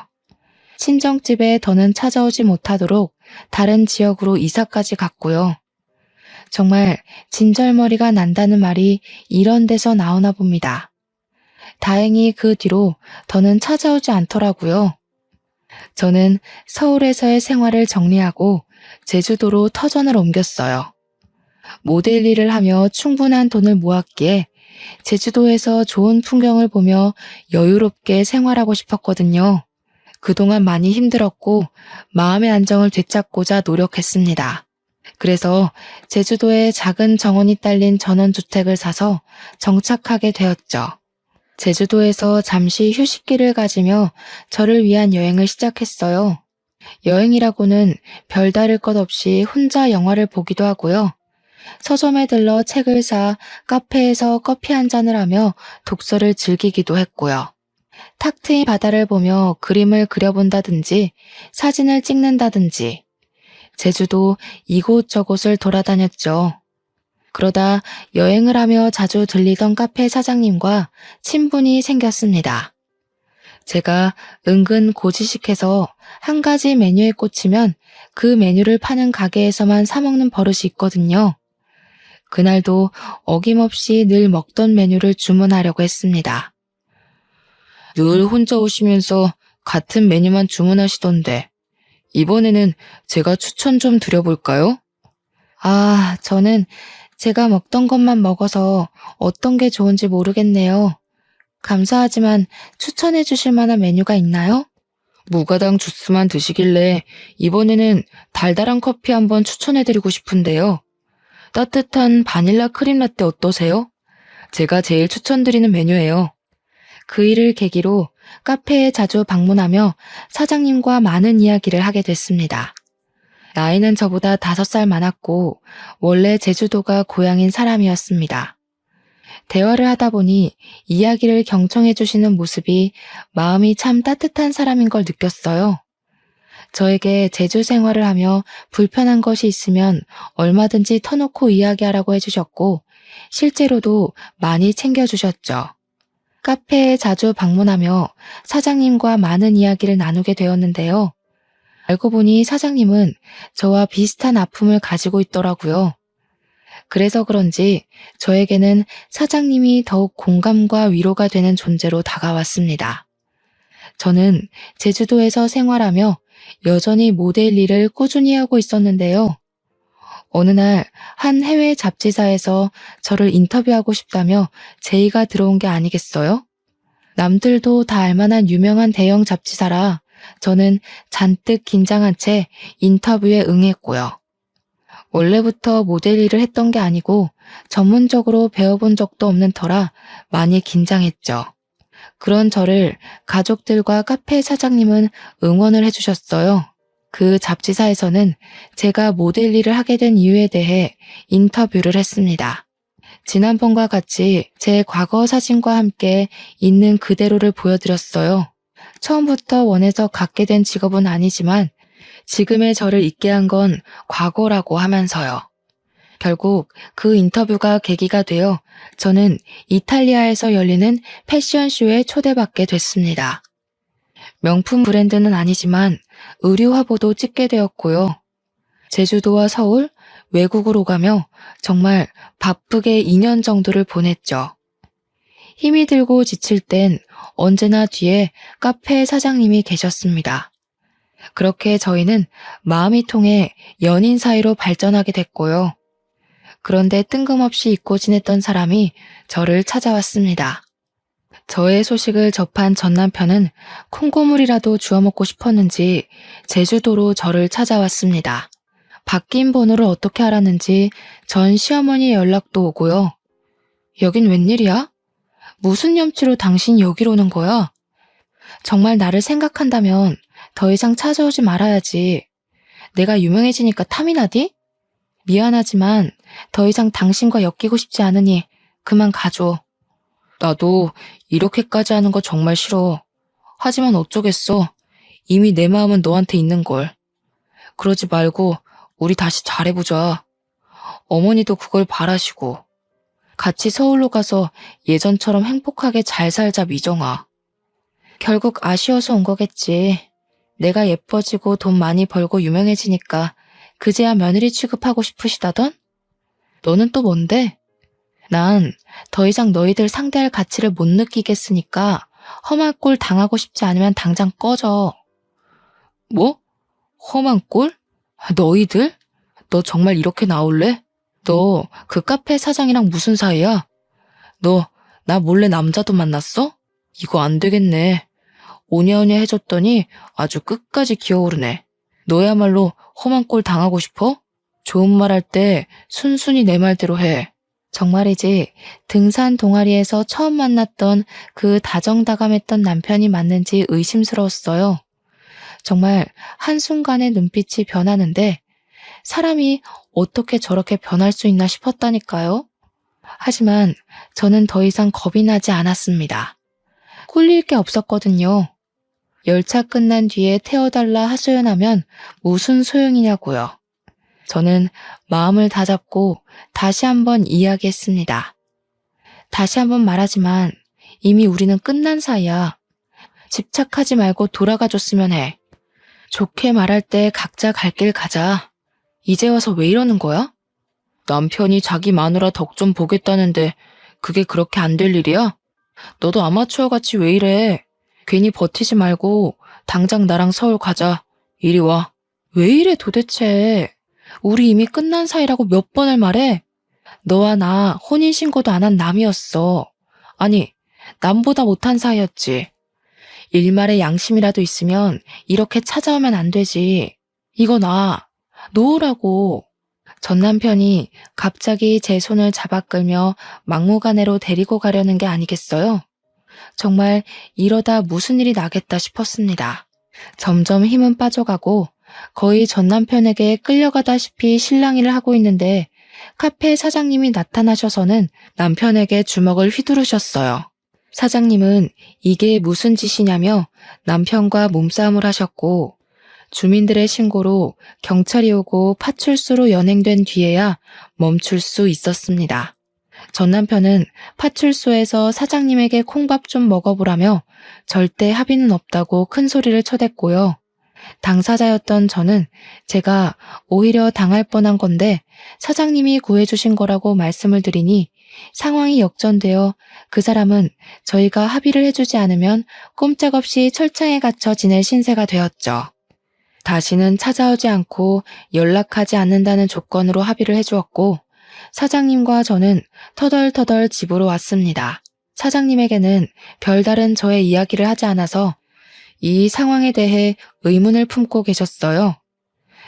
친정집에 더는 찾아오지 못하도록 다른 지역으로 이사까지 갔고요. 정말 진절머리가 난다는 말이 이런 데서 나오나 봅니다. 다행히 그 뒤로 더는 찾아오지 않더라고요. 저는 서울에서의 생활을 정리하고 제주도로 터전을 옮겼어요. 모델 일을 하며 충분한 돈을 모았기에 제주도에서 좋은 풍경을 보며 여유롭게 생활하고 싶었거든요. 그동안 많이 힘들었고 마음의 안정을 되찾고자 노력했습니다. 그래서 제주도에 작은 정원이 딸린 전원주택을 사서 정착하게 되었죠. 제주도에서 잠시 휴식기를 가지며 저를 위한 여행을 시작했어요. 여행이라고는 별다를 것 없이 혼자 영화를 보기도 하고요. 서점에 들러 책을 사 카페에서 커피 한 잔을 하며 독서를 즐기기도 했고요. 탁 트인 바다를 보며 그림을 그려본다든지 사진을 찍는다든지 제주도 이곳저곳을 돌아다녔죠. 그러다 여행을 하며 자주 들리던 카페 사장님과 친분이 생겼습니다. 제가 은근 고지식해서 한 가지 메뉴에 꽂히면 그 메뉴를 파는 가게에서만 사 먹는 버릇이 있거든요. 그날도 어김없이 늘 먹던 메뉴를 주문하려고 했습니다. 늘 혼자 오시면서 같은 메뉴만 주문하시던데 이번에는 제가 추천 좀 드려볼까요? 저는 제가 먹던 것만 먹어서 어떤 게 좋은지 모르겠네요. 감사하지만 추천해 주실 만한 메뉴가 있나요? 무가당 주스만 드시길래 이번에는 달달한 커피 한번 추천해드리고 싶은데요. 따뜻한 바닐라 크림 라떼 어떠세요? 제가 제일 추천드리는 메뉴예요. 그 일을 계기로 카페에 자주 방문하며 사장님과 많은 이야기를 하게 됐습니다. 나이는 저보다 5살 많았고 원래 제주도가 고향인 사람이었습니다. 대화를 하다 보니 이야기를 경청해 주시는 모습이 마음이 참 따뜻한 사람인 걸 느꼈어요. 저에게 제주 생활을 하며 불편한 것이 있으면 얼마든지 터놓고 이야기하라고 해주셨고 실제로도 많이 챙겨주셨죠. 카페에 자주 방문하며 사장님과 많은 이야기를 나누게 되었는데요. 알고 보니 사장님은 저와 비슷한 아픔을 가지고 있더라고요. 그래서 그런지 저에게는 사장님이 더욱 공감과 위로가 되는 존재로 다가왔습니다. 저는 제주도에서 생활하며 여전히 모델 일을 꾸준히 하고 있었는데요. 어느 날 한 해외 잡지사에서 저를 인터뷰하고 싶다며 제의가 들어온 게 아니겠어요? 남들도 다 알만한 유명한 대형 잡지사라 저는 잔뜩 긴장한 채 인터뷰에 응했고요. 원래부터 모델 일을 했던 게 아니고 전문적으로 배워본 적도 없는 터라 많이 긴장했죠. 그런 저를 가족들과 카페 사장님은 응원을 해주셨어요. 그 잡지사에서는 제가 모델 일을 하게 된 이유에 대해 인터뷰를 했습니다. 지난번과 같이 제 과거 사진과 함께 있는 그대로를 보여드렸어요. 처음부터 원해서 갖게 된 직업은 아니지만 지금의 저를 있게 한 건 과거라고 하면서요. 결국 그 인터뷰가 계기가 되어 저는 이탈리아에서 열리는 패션쇼에 초대받게 됐습니다. 명품 브랜드는 아니지만 의류 화보도 찍게 되었고요. 제주도와 서울, 외국을 오가며 정말 바쁘게 2년 정도를 보냈죠. 힘이 들고 지칠 땐 언제나 뒤에 카페 사장님이 계셨습니다. 그렇게 저희는 마음이 통해 연인 사이로 발전하게 됐고요. 그런데 뜬금없이 잊고 지냈던 사람이 저를 찾아왔습니다. 저의 소식을 접한 전 남편은 콩고물이라도 주워 먹고 싶었는지 제주도로 저를 찾아왔습니다. 바뀐 번호를 어떻게 알았는지 전 시어머니의 연락도 오고요. 여긴 웬일이야? 무슨 염치로 당신이 여기로 오는 거야? 정말 나를 생각한다면 더 이상 찾아오지 말아야지. 내가 유명해지니까 탐이 나디? 미안하지만 더 이상 당신과 엮이고 싶지 않으니 그만 가줘. 나도 이렇게까지 하는 거 정말 싫어. 하지만 어쩌겠어. 이미 내 마음은 너한테 있는걸. 그러지 말고 우리 다시 잘해보자. 어머니도 그걸 바라시고. 같이 서울로 가서 예전처럼 행복하게 잘 살자, 미정아. 결국 아쉬워서 온 거겠지. 내가 예뻐지고 돈 많이 벌고 유명해지니까 그제야 며느리 취급하고 싶으시다던? 너는 또 뭔데? 난 더 이상 너희들 상대할 가치를 못 느끼겠으니까 험한 꼴 당하고 싶지 않으면 당장 꺼져. 뭐? 험한 꼴? 너희들? 너 정말 이렇게 나올래? 너 그 카페 사장이랑 무슨 사이야? 너 나 몰래 남자도 만났어? 이거 안 되겠네. 오냐오냐 해줬더니 아주 끝까지 기어오르네. 너야말로 험한 꼴 당하고 싶어? 좋은 말 할 때 순순히 내 말대로 해. 정말이지 등산 동아리에서 처음 만났던 그 다정다감했던 남편이 맞는지 의심스러웠어요. 정말 한순간에 눈빛이 변하는데 사람이 어떻게 저렇게 변할 수 있나 싶었다니까요. 하지만 저는 더 이상 겁이 나지 않았습니다. 꿀릴 게 없었거든요. 열차 끝난 뒤에 태워달라 하소연하면 무슨 소용이냐고요. 저는 마음을 다잡고 다시 한번 이야기했습니다. 다시 한번 말하지만 이미 우리는 끝난 사이야. 집착하지 말고 돌아가 줬으면 해. 좋게 말할 때 각자 갈 길 가자. 이제 와서 왜 이러는 거야? 남편이 자기 마누라 덕 좀 보겠다는데 그게 그렇게 안 될 일이야? 너도 아마추어 같이 왜 이래? 괜히 버티지 말고 당장 나랑 서울 가자. 이리 와. 왜 이래 도대체? 우리 이미 끝난 사이라고 몇 번을 말해? 너와 나 혼인신고도 안 한 남이었어. 아니, 남보다 못한 사이였지. 일말의 양심이라도 있으면 이렇게 찾아오면 안 되지. 이거 나 놓으라고. 전 남편이 갑자기 제 손을 잡아 끌며 막무가내로 데리고 가려는 게 아니겠어요? 정말 이러다 무슨 일이 나겠다 싶었습니다. 점점 힘은 빠져가고 거의 전 남편에게 끌려가다시피 실랑이를 하고 있는데 카페 사장님이 나타나셔서는 남편에게 주먹을 휘두르셨어요. 사장님은 이게 무슨 짓이냐며 남편과 몸싸움을 하셨고 주민들의 신고로 경찰이 오고 파출소로 연행된 뒤에야 멈출 수 있었습니다. 전 남편은 파출소에서 사장님에게 콩밥 좀 먹어보라며 절대 합의는 없다고 큰 소리를 쳐댔고요. 당사자였던 저는 제가 오히려 당할 뻔한 건데 사장님이 구해주신 거라고 말씀을 드리니 상황이 역전되어 그 사람은 저희가 합의를 해주지 않으면 꼼짝없이 철창에 갇혀 지낼 신세가 되었죠. 다시는 찾아오지 않고 연락하지 않는다는 조건으로 합의를 해주었고 사장님과 저는 터덜터덜 집으로 왔습니다. 사장님에게는 별다른 저의 이야기를 하지 않아서 이 상황에 대해 의문을 품고 계셨어요.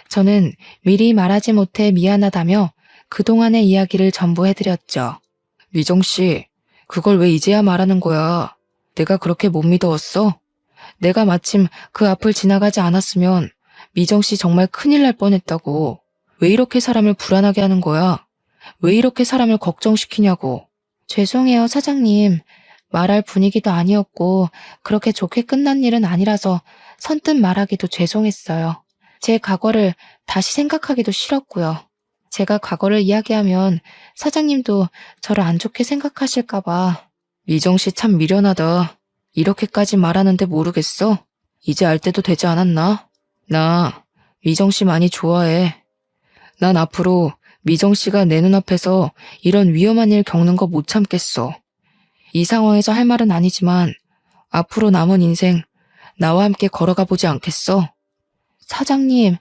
저는 미리 말하지 못해 미안하다며 그동안의 이야기를 전부 해드렸죠. 미정 씨, 그걸 왜 이제야 말하는 거야? 내가 그렇게 못 믿어왔어? 내가 마침 그 앞을 지나가지 않았으면 미정 씨 정말 큰일 날 뻔했다고. 왜 이렇게 사람을 불안하게 하는 거야? 왜 이렇게 사람을 걱정시키냐고. 죄송해요, 사장님. 말할 분위기도 아니었고 그렇게 좋게 끝난 일은 아니라서 선뜻 말하기도 죄송했어요. 제 과거를 다시 생각하기도 싫었고요. 제가 과거를 이야기하면 사장님도 저를 안 좋게 생각하실까 봐. 미정 씨 참 미련하다. 이렇게까지 말하는데 모르겠어? 이제 알 때도 되지 않았나? 나 미정 씨 많이 좋아해. 난 앞으로 미정 씨가 내 눈앞에서 이런 위험한 일 겪는 거 못 참겠어. 이 상황에서 할 말은 아니지만 앞으로 남은 인생 나와 함께 걸어가 보지 않겠어? 사장님,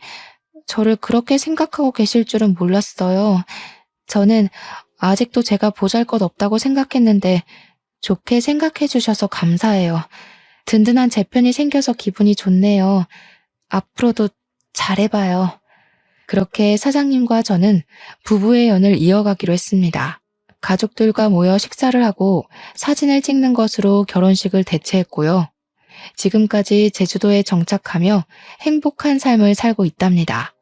저를 그렇게 생각하고 계실 줄은 몰랐어요. 저는 아직도 제가 보잘것없다고 생각했는데 좋게 생각해 주셔서 감사해요. 든든한 제 편이 생겨서 기분이 좋네요. 앞으로도 잘해봐요. 그렇게 사장님과 저는 부부의 연을 이어가기로 했습니다. 가족들과 모여 식사를 하고 사진을 찍는 것으로 결혼식을 대체했고요. 지금까지 제주도에 정착하며 행복한 삶을 살고 있답니다.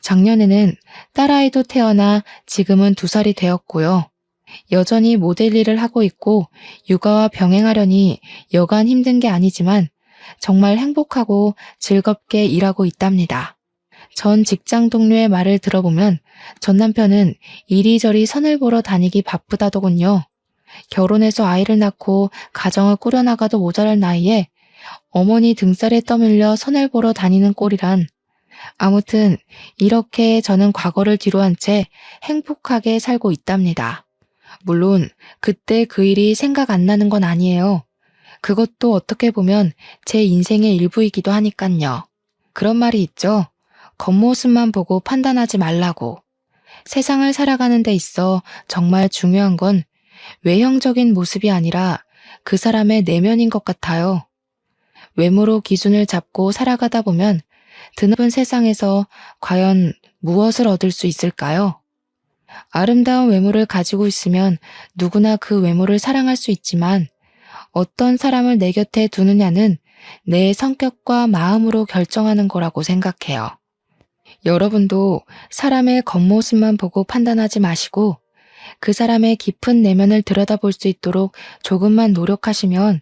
작년에는 딸아이도 태어나 지금은 2살이 되었고요. 여전히 모델 일을 하고 있고 육아와 병행하려니 여간 힘든 게 아니지만 정말 행복하고 즐겁게 일하고 있답니다. 전 직장 동료의 말을 들어보면 전 남편은 이리저리 선을 보러 다니기 바쁘다더군요. 결혼해서 아이를 낳고 가정을 꾸려나가도 모자랄 나이에 어머니 등살에 떠밀려 선을 보러 다니는 꼴이란 아무튼 이렇게 저는 과거를 뒤로한 채 행복하게 살고 있답니다. 물론 그때 그 일이 생각 안 나는 건 아니에요. 그것도 어떻게 보면 제 인생의 일부이기도 하니깐요. 그런 말이 있죠. 겉모습만 보고 판단하지 말라고. 세상을 살아가는 데 있어 정말 중요한 건 외형적인 모습이 아니라 그 사람의 내면인 것 같아요. 외모로 기준을 잡고 살아가다 보면 드넓은 세상에서 과연 무엇을 얻을 수 있을까요? 아름다운 외모를 가지고 있으면 누구나 그 외모를 사랑할 수 있지만 어떤 사람을 내 곁에 두느냐는 내 성격과 마음으로 결정하는 거라고 생각해요. 여러분도 사람의 겉모습만 보고 판단하지 마시고 그 사람의 깊은 내면을 들여다볼 수 있도록 조금만 노력하시면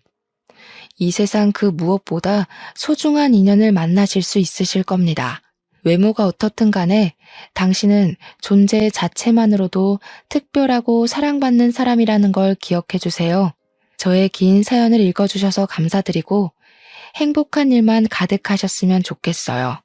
이 세상 그 무엇보다 소중한 인연을 만나실 수 있으실 겁니다. 외모가 어떻든 간에 당신은 존재 자체만으로도 특별하고 사랑받는 사람이라는 걸 기억해 주세요. 저의 긴 사연을 읽어주셔서 감사드리고 행복한 일만 가득하셨으면 좋겠어요.